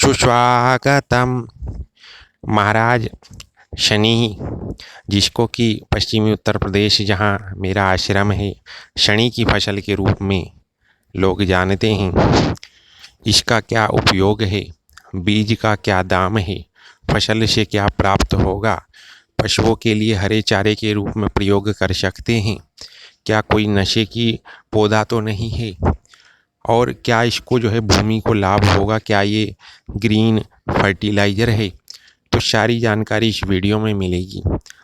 सुस्वागतम महाराज। शनि, जिसको कि पश्चिमी उत्तर प्रदेश जहाँ मेरा आश्रम है शनि की फसल के रूप में लोग जानते हैं। इसका क्या उपयोग है, बीज का क्या दाम है, फसल से क्या प्राप्त होगा, पशुओं के लिए हरे चारे के रूप में प्रयोग कर सकते हैं, क्या कोई नशे की पौधा तो नहीं है, और क्या इसको भूमि को लाभ होगा, क्या ये ग्रीन फर्टिलाइज़र है। तो सारी जानकारी इस वीडियो में मिलेगी।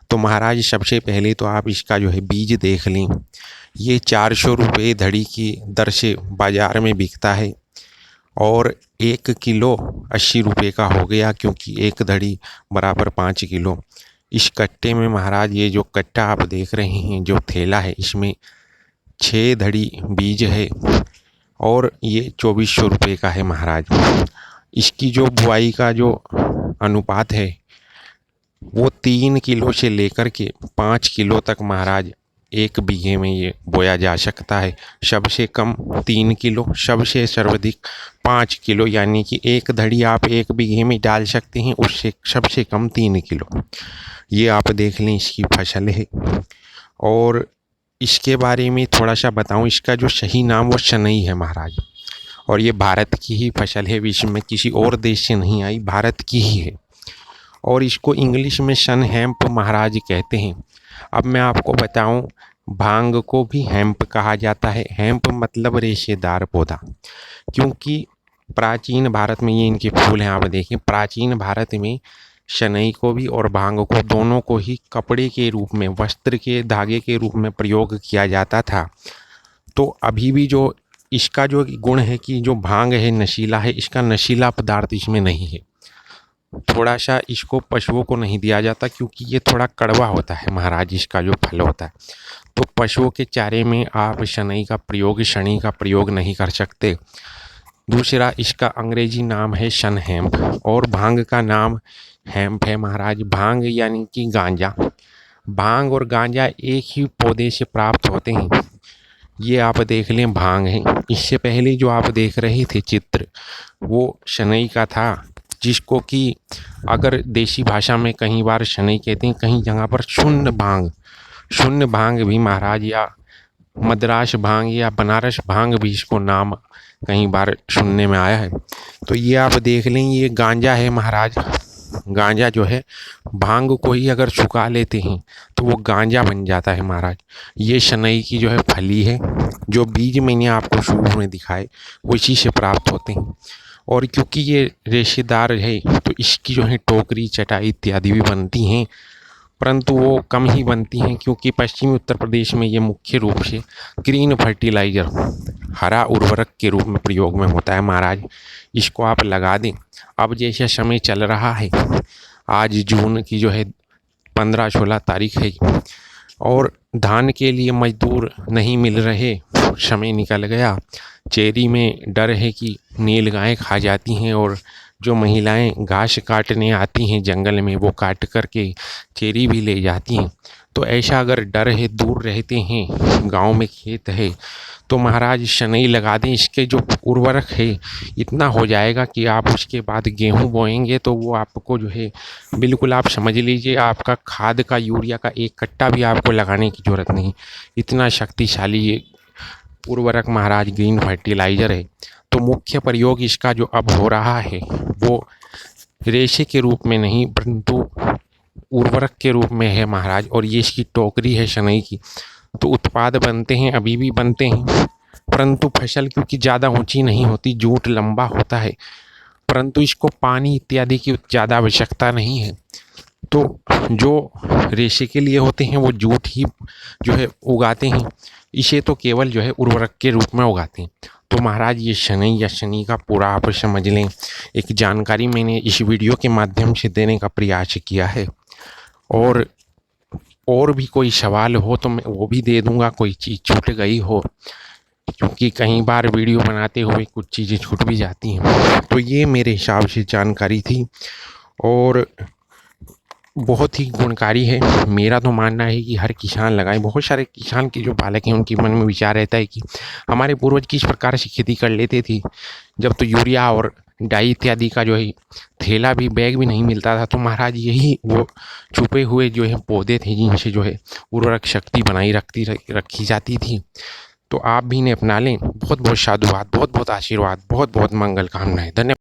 तो महाराज सबसे पहले तो आप इसका बीज देख लें। ये 400 रुपये धड़ी की दर से बाज़ार में बिकता है और 1 किलो 80 रुपये का हो गया, क्योंकि एक धड़ी बराबर 5 किलो। इस कट्टे में महाराज ये जो कट्टा आप देख रहे हैं, जो थैला है, इसमें 6 धड़ी बीज है और ये 2400 रुपये का है महाराज। इसकी जो बुआई का जो अनुपात है वो 3 किलो से लेकर के 5 किलो तक महाराज एक बीघे में ये बोया जा सकता है। सबसे कम 3 किलो, सबसे सर्वाधिक 5 किलो, यानी कि एक धड़ी आप एक बीघे में डाल सकते हैं, उससे सबसे कम 3 किलो। ये आप देख लें, इसकी फसल है। और इसके बारे में थोड़ा सा बताऊं, इसका जो सही नाम वो शनई है महाराज, और ये भारत की ही फसल है, विश्व में किसी और देश से नहीं आई, भारत की ही है। और इसको इंग्लिश में सन हेम्प महाराज कहते हैं। अब मैं आपको बताऊं, भांग को भी हेम्प कहा जाता है। हेम्प मतलब रेशेदार पौधा, क्योंकि प्राचीन भारत में ये इनके फूल हैं, आप देखिए। प्राचीन भारत में शनई को भी और भांग को, दोनों को ही कपड़े के रूप में, वस्त्र के धागे के रूप में प्रयोग किया जाता था। तो अभी भी जो इसका जो गुण है कि जो भांग है नशीला है, इसका नशीला पदार्थ इसमें नहीं है। थोड़ा सा इसको पशुओं को नहीं दिया जाता, क्योंकि ये थोड़ा कड़वा होता है महाराज, इसका जो फल होता है। तो पशुओं के चारे में आप शनई का प्रयोग नहीं कर सकते। दूसरा, इसका अंग्रेजी नाम है सन हेम्प, और भांग का नाम हेम्प है महाराज। भांग यानी कि गांजा। भांग और गांजा एक ही पौधे से प्राप्त होते हैं। ये आप देख लें, भांग है। इससे पहले जो आप देख रहे थे चित्र, वो शनई का था, जिसको कि अगर देसी भाषा में कहीं बार शनई कहते हैं, कहीं जगह पर शून्य भांग भी महाराज, या मद्रास भांग या बनारस भांग भी इसको नाम कहीं बार सुनने में आया है। तो ये आप देख लें, ये गांजा है महाराज। गांजा जो है, भांग को ही अगर सुखा लेते हैं तो वो गांजा बन जाता है महाराज। ये शनई की फली है। जो बीज मैंने आपको शुरू में दिखाए वो इसी से प्राप्त होते हैं। और क्योंकि ये रेशेदार है तो इसकी टोकरी, चटाई इत्यादि भी बनती हैं, परंतु वो कम ही बनती हैं, क्योंकि पश्चिमी उत्तर प्रदेश में ये मुख्य रूप से ग्रीन फर्टिलाइज़र, हरा उर्वरक के रूप में प्रयोग में होता है महाराज। इसको आप लगा दें। अब जैसे समय चल रहा है, आज जून की 15-16 तारीख है, और धान के लिए मजदूर नहीं मिल रहे, समय निकल गया। चेरी में डर है कि नीलगायें खा जाती हैं, और जो महिलाएं घास काटने आती हैं जंगल में, वो काट करके चेरी भी ले जाती हैं। तो ऐसा अगर डर है, दूर रहते हैं, गांव में खेत है, तो महाराज शनई लगा दें। इसके जो उर्वरक है इतना हो जाएगा कि आप उसके बाद गेहूं बोएंगे तो वो आपको बिल्कुल, आप समझ लीजिए, आपका खाद का, यूरिया का एक कट्टा भी आपको लगाने की ज़रूरत नहीं। इतना शक्तिशाली ये उर्वरक महाराज ग्रीन फर्टिलाइज़र है। तो मुख्य प्रयोग इसका जो अब हो रहा है वो रेशे के रूप में नहीं, परंतु उर्वरक के रूप में है महाराज। और ये इसकी टोकरी है शनई की। तो उत्पाद बनते हैं, अभी भी बनते हैं, परंतु फसल क्योंकि ज़्यादा ऊंची नहीं होती, जूट लंबा होता है, परंतु इसको पानी इत्यादि की ज़्यादा आवश्यकता नहीं है। तो जो रेशे के लिए होते हैं वो जूट ही उगाते हैं। इसे तो केवल उर्वरक के रूप में उगाते हैं। तो महाराज ये शनई या शनि का पूरा आप समझ लें, एक जानकारी मैंने इस वीडियो के माध्यम से देने का प्रयास किया है। और भी कोई सवाल हो तो मैं वो भी दे दूंगा, कोई चीज़ छूट गई हो, क्योंकि कई बार वीडियो बनाते हुए कुछ चीज़ें छूट भी जाती हैं। तो ये मेरे हिसाब से जानकारी थी। और बहुत ही गुणकारी है। मेरा तो मानना है कि हर किसान लगाए। बहुत सारे किसान के जो बालक हैं उनके मन में विचार रहता है कि हमारे पूर्वज किस प्रकार से खेती कर लेते थे, जब तो यूरिया और डाई इत्यादि का जो है थैला भी, बैग भी नहीं मिलता था, तो महाराज यही वो छुपे हुए जो है पौधे थे जिनसे जो है उर्वरक शक्ति बनाई रखी जाती थी। तो आप भी इन्हें अपना लें। बहुत बहुत साधुवाद, बहुत बहुत आशीर्वाद, बहुत बहुत मंगल कामनाएं। धन्यवाद।